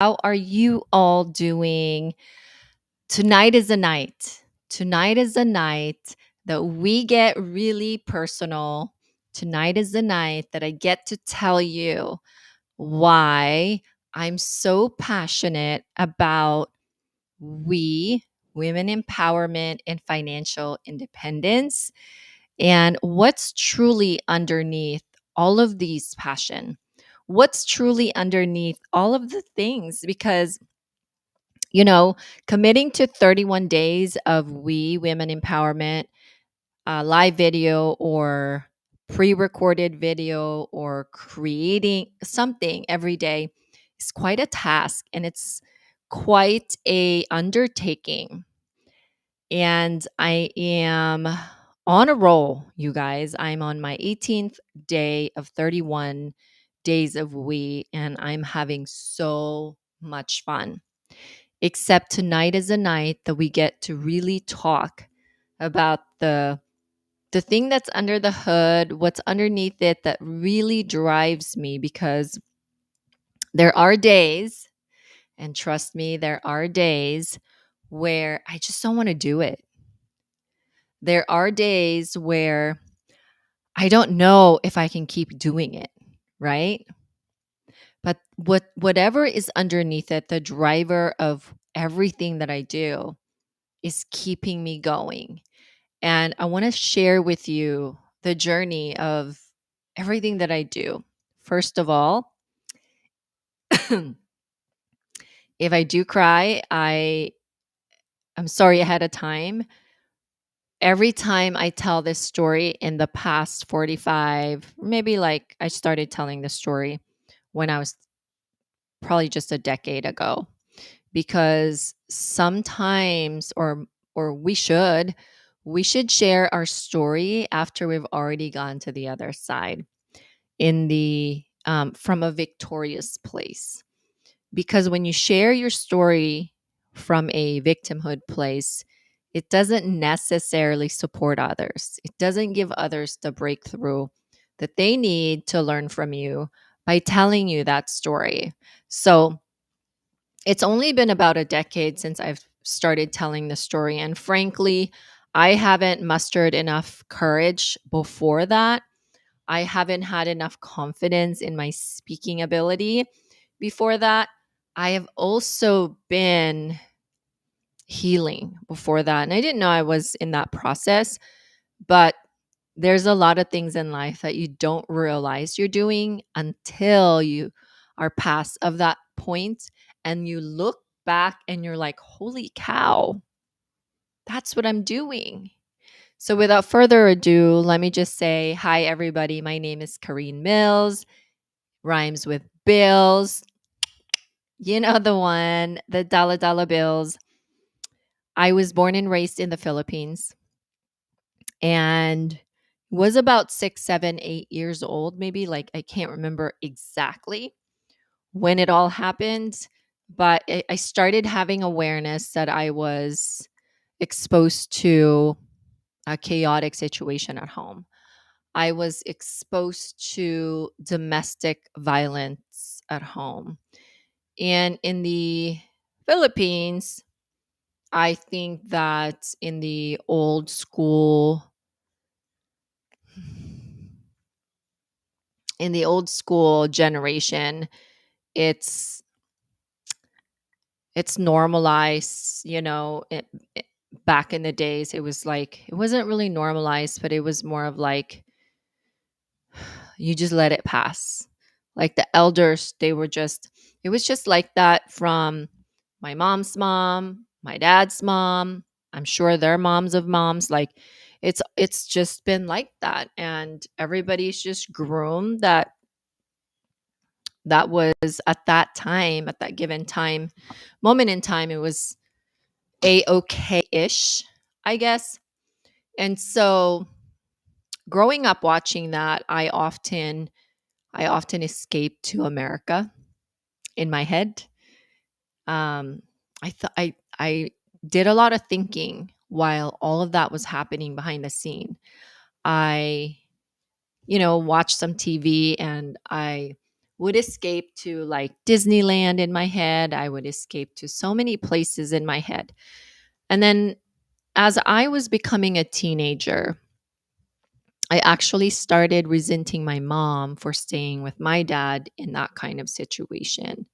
How are you all doing? Tonight is a night. Tonight is a night that we get really personal. Tonight is the night that I get to tell you why I'm so passionate about we, women empowerment and financial independence, and what's truly underneath all of these passion. What's truly underneath all of the things? Because you know, committing to 31 days of we women empowerment, live video or pre recorded video or creating something every day is quite a task and it's quite a undertaking. And I am on a roll, you guys. I'm on my 18th day of 31 days of we, and I'm having so much fun. Except tonight is a night that we get to really talk about the thing that's under the hood, what's underneath it that really drives me because there are days, and trust me, there are days where I just don't want to do it. There are days where I don't know if I can keep doing it, right? But whatever is underneath it, the driver of everything that I do is keeping me going. And I want to share with you the journey of everything that I do. First of all, if I do cry, I'm sorry ahead of time. Every time I tell this story in the past 45, maybe like I started telling the story when I was probably just a decade ago because sometimes or we should share our story after we've already gone to the other side in the from a victorious place, because when you share your story from a victimhood place, it doesn't necessarily support others. It doesn't give others the breakthrough that they need to learn from you by telling you that story. So it's only been about a decade since I've started telling the story. And frankly, I haven't mustered enough courage before that. I haven't had enough confidence in my speaking ability before that. I have also been healing before that. And I didn't know I was in that process, but there's a lot of things in life that you don't realize you're doing until you are past of that point and you look back and you're like, holy cow, that's what I'm doing. So without further ado, let me just say hi, everybody. My name is Kareen Mills, rhymes with bills. You know the one, the dollar dollar bills. I was born and raised in the Philippines and was about 6, 7, 8 years old, maybe. Like, I can't remember exactly when it all happened, but I started having awareness that I was exposed to a chaotic situation at home. I was exposed to domestic violence at home. And in the Philippines, I think that in the old school generation, it's it's normalized, back in the days it was like it wasn't really normalized, but it was more of like you just let it pass. Like the elders, they were just it was just like that from my mom's mom, my dad's mom, I'm sure their moms of moms. Like it's just been like that, and everybody's just groomed that that was at that time, at that given time, moment in time, it was a okay-ish, I guess. And so growing up watching that, I often escaped to America in my head. Um, I did a lot of thinking while all of that was happening behind the scene. I, watched some TV and I would escape to like Disneyland in my head. I would escape to so many places in my head. And then as I was becoming a teenager, I actually started resenting my mom for staying with my dad in that kind of situation.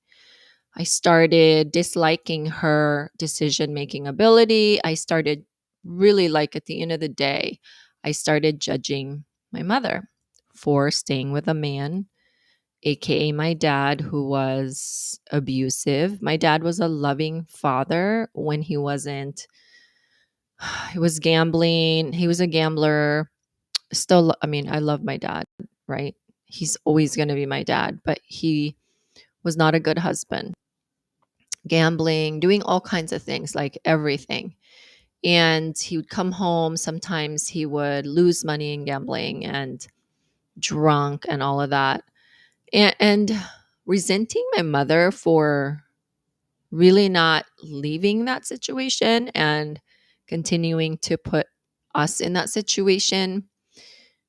I started disliking her decision making ability. I started really, like, at the end of the day, I started judging my mother for staying with a man, AKA my dad, who was abusive. My dad was a loving father when he wasn't, he was gambling, he was a gambler. Still, I mean, I love my dad, right? He's always going to be my dad, but he was not a good husband, gambling, doing all kinds of things, like everything. And he would come home. Sometimes he would lose money in gambling and drunk and all of that. And resenting my mother for really not leaving that situation and continuing to put us in that situation.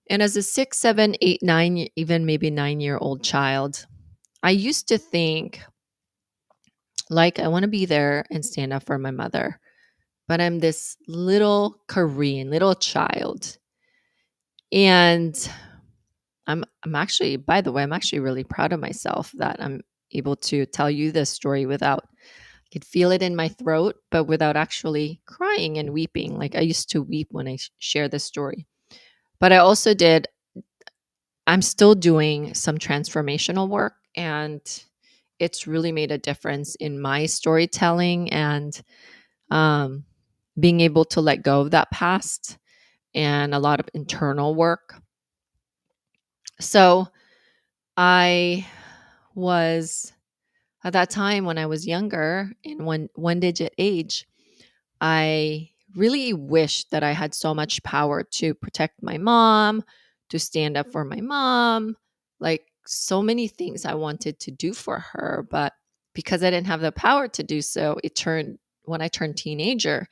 And as a 6, 7, 8, 9, even maybe 9-year old child, I used to think, like, I want to be there and stand up for my mother. But I'm this little Korean, little child. And I'm actually, by the way, I'm actually really proud of myself that I'm able to tell you this story without, I could feel it in my throat, but without actually crying and weeping. Like, I used to weep when I share this story. But I also did, I'm still doing some transformational work, and it's really made a difference in my storytelling and um, being able to let go of that past and a lot of internal work. So I was, at that time when I was younger, in one digit age, I really wished that I had so much power to protect my mom, to stand up for my mom, like so many things I wanted to do for her. But because I didn't have the power to do so, when I turned teenager,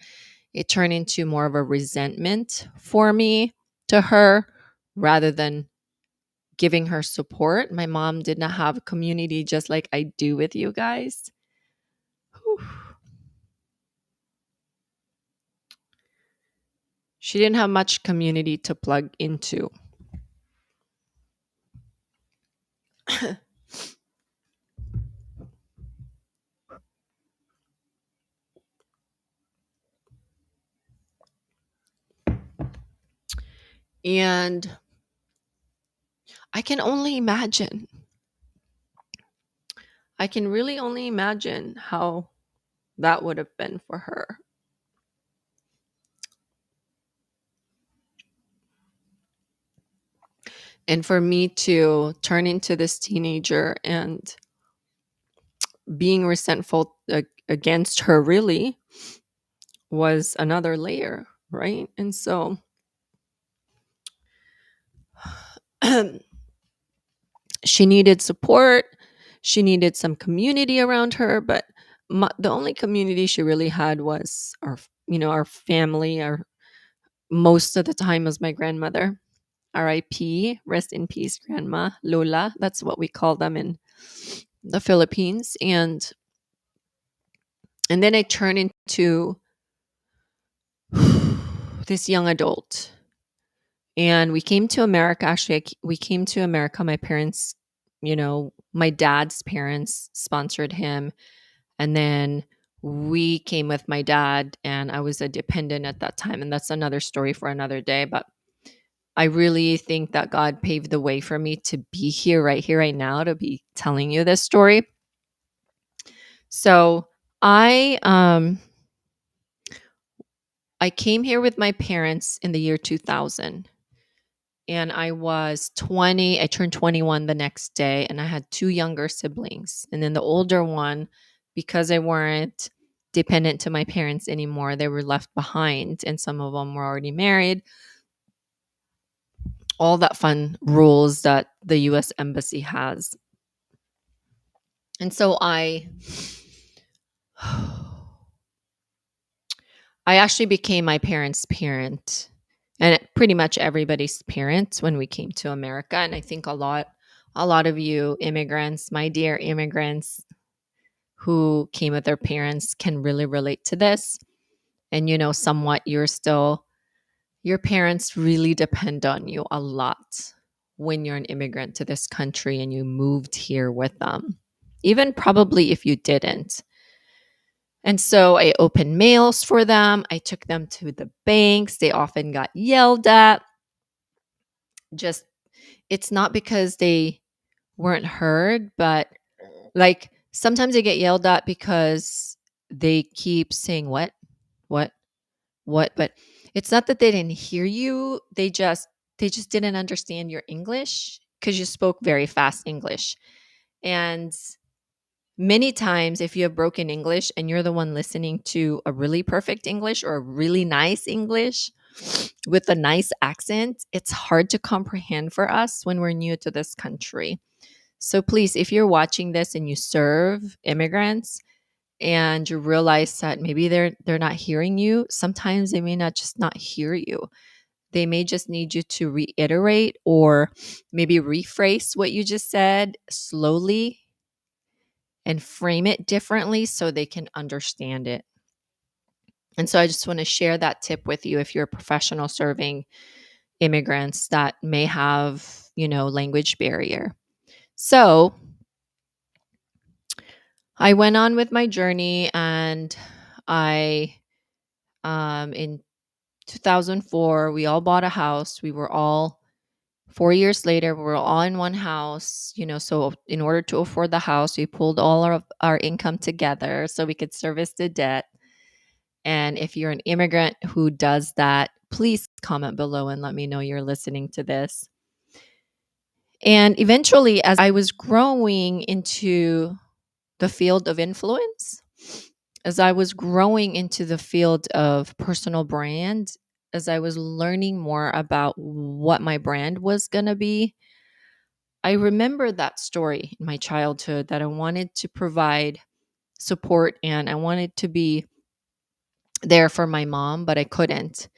it turned into more of a resentment for me to her rather than giving her support. My mom did not have a community just like I do with you guys. Whew. She didn't have much community to plug into. And I can only imagine, I can really only imagine how that would have been for her. And for me to turn into this teenager and being resentful against her really was another layer, right? And so she needed support. She needed some community around her, but the only community she really had was our family. Our most of the time was my grandmother. R.I.P. Rest in peace, Grandma Lola. That's what we call them in the Philippines. And then I turned into this young adult, and we came to America. Actually, we came to America. My parents, my dad's parents sponsored him. And then we came with my dad, and I was a dependent at that time. And that's another story for another day. But I really think that God paved the way for me to be here, right now, to be telling you this story. So I came here with my parents in the year 2000, and I was 20. I turned 21 the next day, and I had two younger siblings. And then the older one, because they weren't dependent to my parents anymore, they were left behind, and some of them were already married. All that fun rules that the US Embassy has. And so I actually became my parents' parent, and pretty much everybody's parents when we came to America. And I think a lot a lot of you immigrants, my dear immigrants who came with their parents, can really relate to this. And, somewhat your parents really depend on you a lot when you're an immigrant to this country and you moved here with them, even probably if you didn't. And so I opened mails for them. I took them to the banks. They often got yelled at. Just, it's not because they weren't heard, but like sometimes they get yelled at because they keep saying, what, what? But it's not that they didn't hear you. They just didn't understand your English because you spoke very fast English. And many times, if you have broken English and you're the one listening to a really perfect English or a really nice English with a nice accent, it's hard to comprehend for us when we're new to this country. So please, if you're watching this and you serve immigrants and you realize that maybe they're not hearing you, sometimes they may not just not hear you. They may just need you to reiterate or maybe rephrase what you just said slowly and frame it differently so they can understand it. And so I just want to share that tip with you if you're a professional serving immigrants that may have, language barrier. So I went on with my journey and I in 2004 we all bought a house. We were all 4 years later, we were all in one house, so in order to afford the house, we pulled all of our income together so we could service the debt. And if you're an immigrant who does that, please comment below and let me know you're listening to this. And eventually, as I was growing into the field of influence, as I was growing into the field of personal brand, as I was learning more about what my brand was going to be, I remember that story in my childhood that I wanted to provide support and I wanted to be there for my mom, but I couldn't.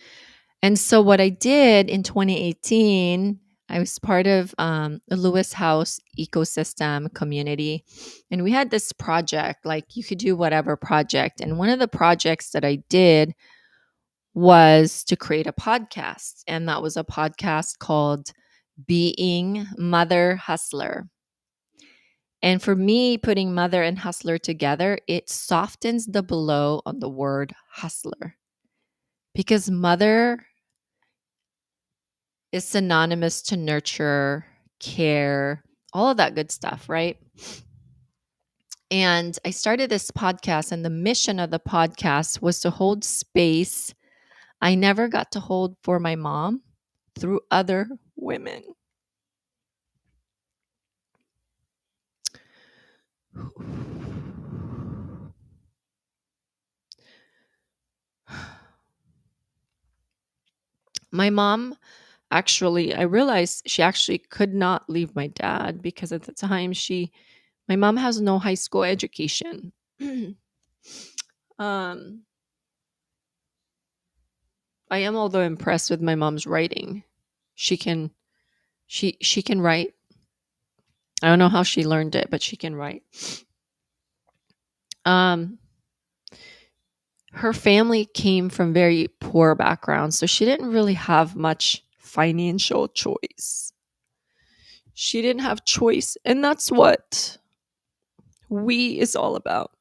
And so what I did in 2018, I was part of the Lewis House ecosystem community. And we had this project, like you could do whatever project. And one of the projects that I did was to create a podcast. And that was a podcast called Being Mother Hustler. And for me, putting mother and hustler together, it softens the blow on the word hustler because mother is synonymous to nurture, care, all of that good stuff, right? And I started this podcast, and the mission of the podcast was to hold space I never got to hold for my mom through other women. My mom actually, I realized she actually could not leave my dad because at the time my mom has no high school education. um, I am although impressed with my mom's writing. She can she can write. I don't know how she learned it, but she can write. Um, her family came from very poor backgrounds, so she didn't really have much financial choice. She didn't have choice, and that's what we is all about.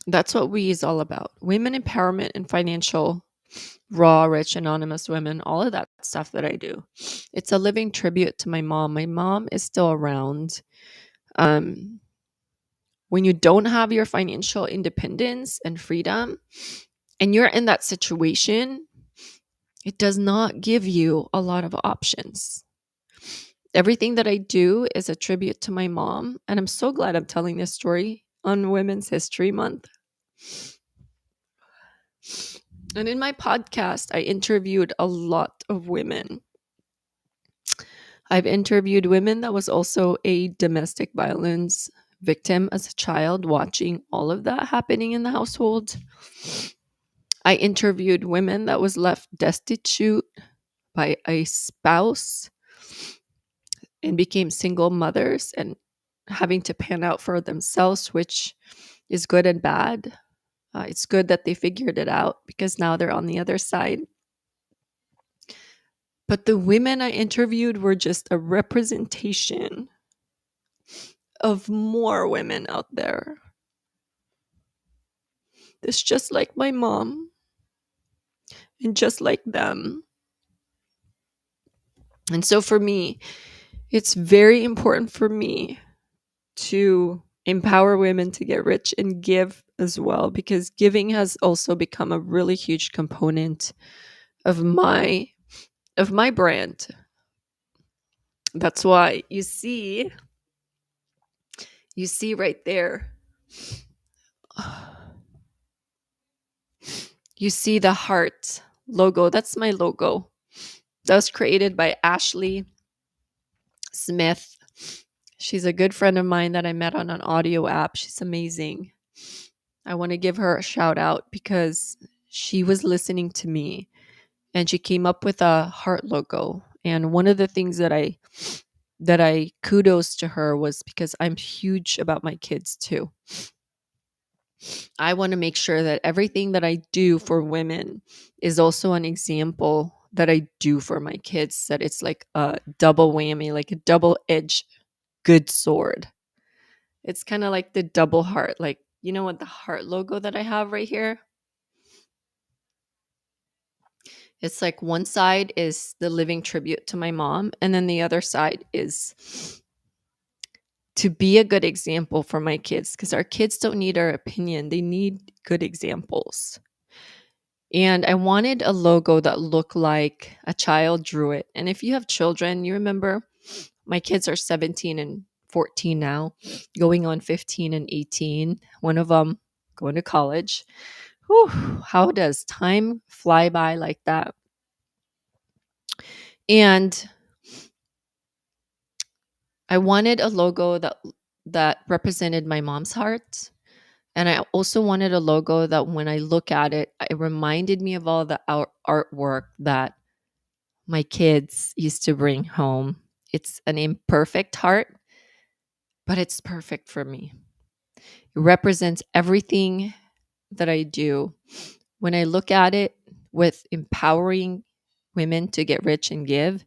That's what we is all about. Women empowerment and financial, raw, rich, anonymous women, all of that stuff that I do. It's a living tribute to my mom. My mom is still around. Um, when you don't have your financial independence and freedom, and you're in that situation, it does not give you a lot of options. Everything that I do is a tribute to my mom, and I'm so glad I'm telling this story on Women's History Month. And in my podcast, I interviewed a lot of women. I've interviewed women that was also a domestic violence victim as a child, watching all of that happening in the household. I interviewed women that was left destitute by a spouse and became single mothers and having to pan out for themselves, which is good and bad. It's good that they figured it out because now they're on the other side. But the women I interviewed were just a representation of more women out there. That's just like my mom and just like them. And so for me, it's very important for me to empower women to get rich and give as well, because giving has also become a really huge component of my brand. That's why you see right there, you see the heart logo. That's my logo. That was created by Ashley Smith. She's a good friend of mine that I met on an audio app. She's amazing. I want to give her a shout out because she was listening to me and she came up with a heart logo. And one of the things that I kudos to her was because I'm huge about my kids too. I want to make sure that everything that I do for women is also an example that I do for my kids, that it's like a double whammy, like a double edged good sword. It's kind of like the double heart. Like, you know what, the heart logo that I have right here? It's like one side is the living tribute to my mom, and then the other side is to be a good example for my kids, because our kids don't need our opinion, they need good examples. And I wanted a logo that looked like a child drew it. And if you have children, you remember my kids are 17 and 14 now, going on 15 and 18. One of them going to college. Whew, how does time fly by like that? And I wanted a logo that represented my mom's heart. And I also wanted a logo that when I look at it, it reminded me of all the artwork that my kids used to bring home. It's an imperfect heart, but it's perfect for me. It represents everything that I do. When I look at it with empowering women to get rich and give,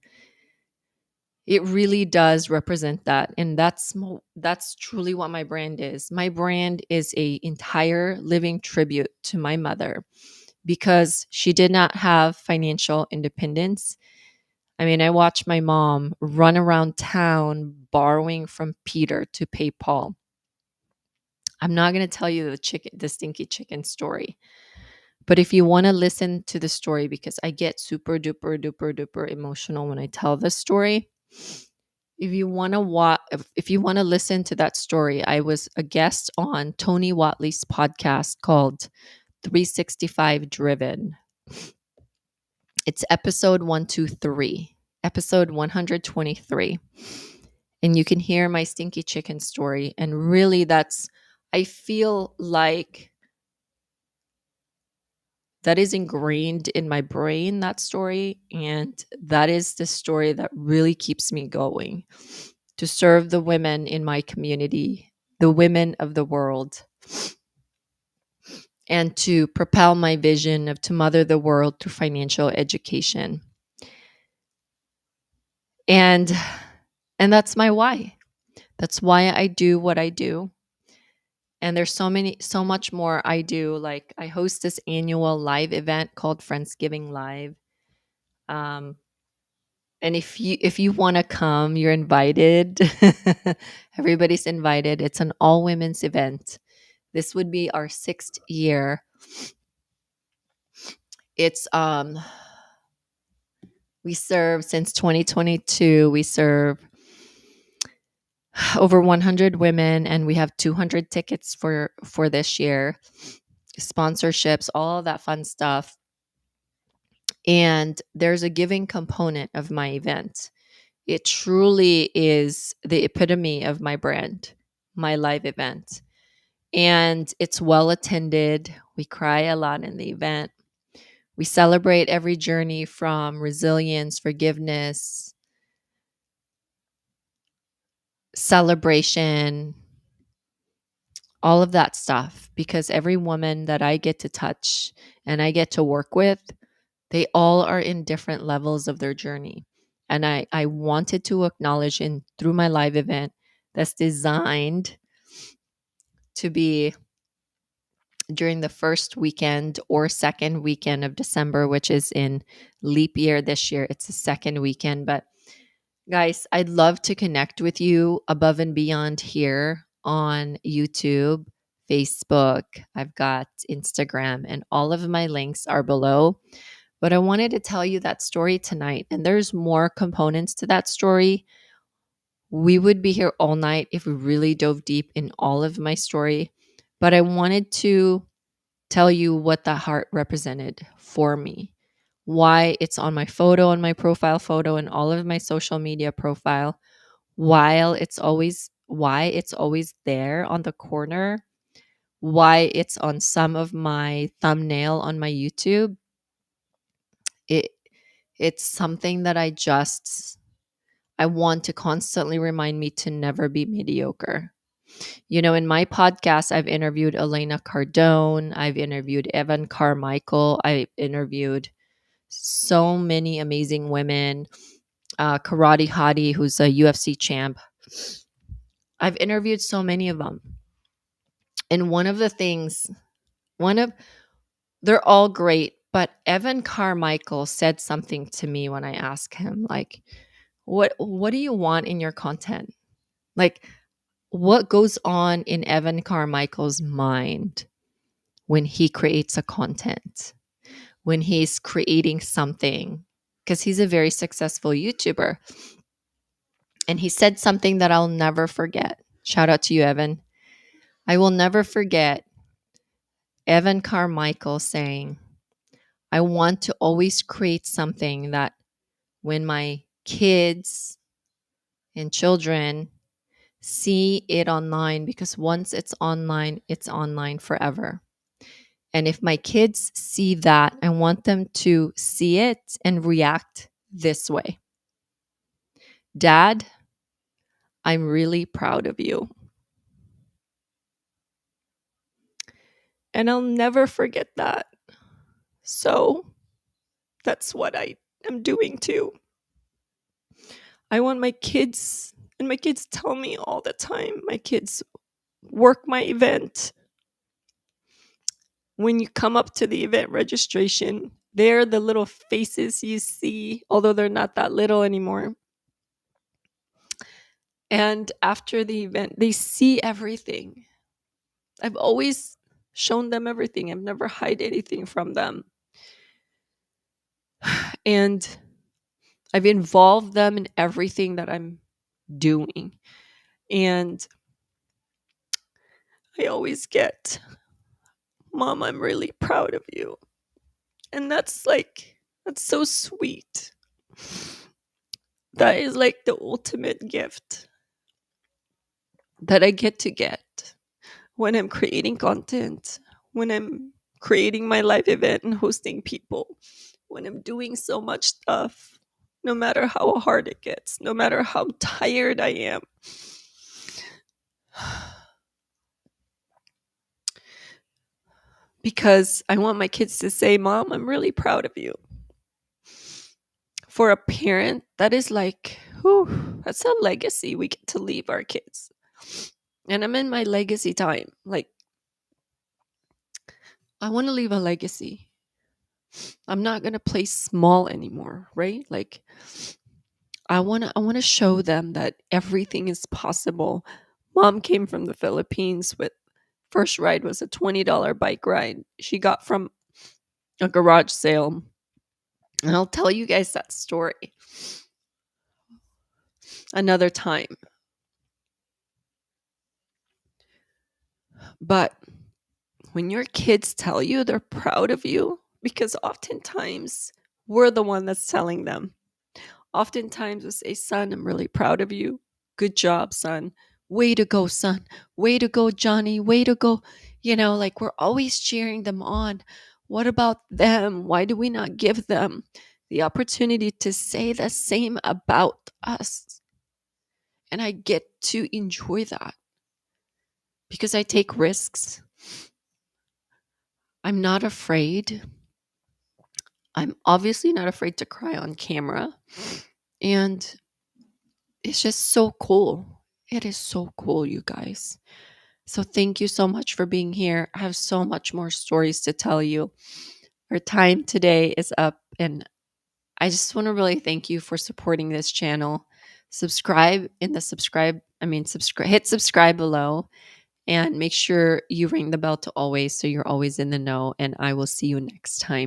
it really does represent that. And that's truly what my brand is. My brand is a entire living tribute to my mother, because she did not have financial independence. I mean, I watched my mom run around town borrowing from Peter to pay Paul. I'm not going to tell you the stinky chicken story. But if you want to listen to the story, because I get super duper duper duper emotional when I tell this story, if you want to if you want to listen to that story, I was a guest on Tony Watley's podcast called 365 Driven. It's episode 123, episode 123. And you can hear my stinky chicken story. And really, I feel like that is ingrained in my brain, that story. And that is the story that really keeps me going, to serve the women in my community, the women of the world, and to propel my vision of to mother the world through financial education. And that's my why. That's why I do what I do. And there's so much more I do. Like, I host this annual live event called Friendsgiving Live. Um, and if you want to come, you're invited. Everybody's invited. It's an all women's event. This would be our 6th year. It's we serve since 2022. We serve over 100 women, and we have 200 tickets for this year, sponsorships, all that fun stuff. And there's a giving component of my event. It truly is the epitome of my brand. my live event. And it's well attended. We cry a lot in the event. We celebrate every journey from resilience, forgiveness, celebration, all of that stuff. Because every woman that I get to touch and I get to work with, they all are in different levels of their journey. And I wanted to acknowledge in through my live event that's designed to be during the first weekend or second weekend of December, which is in leap year this year. It's the second weekend. But guys, I'd love to connect with you above and beyond here on YouTube, Facebook. I've got Instagram, and all of my links are below. But I wanted to tell you that story tonight. And there's more components to that story. We would be here all night if we really dove deep in all of my story. But I wanted to tell you what that heart represented for me, why it's on my photo, on my profile photo, and all of my social media profile, why it's always there on the corner, why it's on some of my thumbnail on my YouTube. It it's something that I want to constantly remind me to never be mediocre. You know, in my podcast, I've interviewed Elena Cardone, I've interviewed Evan Carmichael, I've interviewed so many amazing women, Karate Hottie, who's a UFC champ. I've interviewed so many of them. And one of the things, one of, they're all great, but Evan Carmichael said something to me when I asked him, like, what do you want in your content? Like, what goes on in Evan Carmichael's mind when he creates a content, when he's creating something? Because he's a very successful YouTuber. And he said something that I'll never forget. Shout out to you, Evan. I will never forget Evan Carmichael saying, I want to always create something that when my kids and children see it online, because once it's online forever. And if my kids see that, I want them to see it and react this way. Dad, I'm really proud of you. And I'll never forget that. So that's what I am doing too. I want my kids, and my kids tell me all the time, my kids work my event. When you come up to the event registration, they're the little faces you see, although they're not that little anymore. And after the event, they see everything. I've always shown them everything. I've never hide anything from them. And I've involved them in everything that I'm doing. And I always get, Mom, I'm really proud of you. And that's so sweet. That is like the ultimate gift that I get when I'm creating content, when I'm creating my live event and hosting people, when I'm doing so much stuff, no matter how hard it gets, no matter how tired I am. Because I want my kids to say, Mom, I'm really proud of you. For a parent, that is like, whew, that's a legacy we get to leave our kids. And I'm in my legacy time. Like, I want to leave a legacy. I'm not going to play small anymore, right? Like, I want to show them that everything is possible. Mom came from the Philippines with first ride was a $20 bike ride she got from a garage sale. And I'll tell you guys that story another time. But when your kids tell you they're proud of you, because oftentimes we're the one that's telling them. Oftentimes we say, son, I'm really proud of you. Good job, son. way to go, son. Way to go, Johnny. Way to go. Like we're always cheering them on. What about them? Why do we not give them the opportunity to say the same about us? And I get to enjoy that because I take risks. I'm not afraid. I'm obviously not afraid to cry on camera. And it's just so cool. It is so cool, you guys. So thank you so much for being here. I have so much more stories to tell you. Our time today is up, and I just want to really thank you for supporting this channel. Subscribe in the subscribe, I mean, subscribe, hit subscribe below, and make sure you ring the bell to always so you're always in the know. And I will see you next time.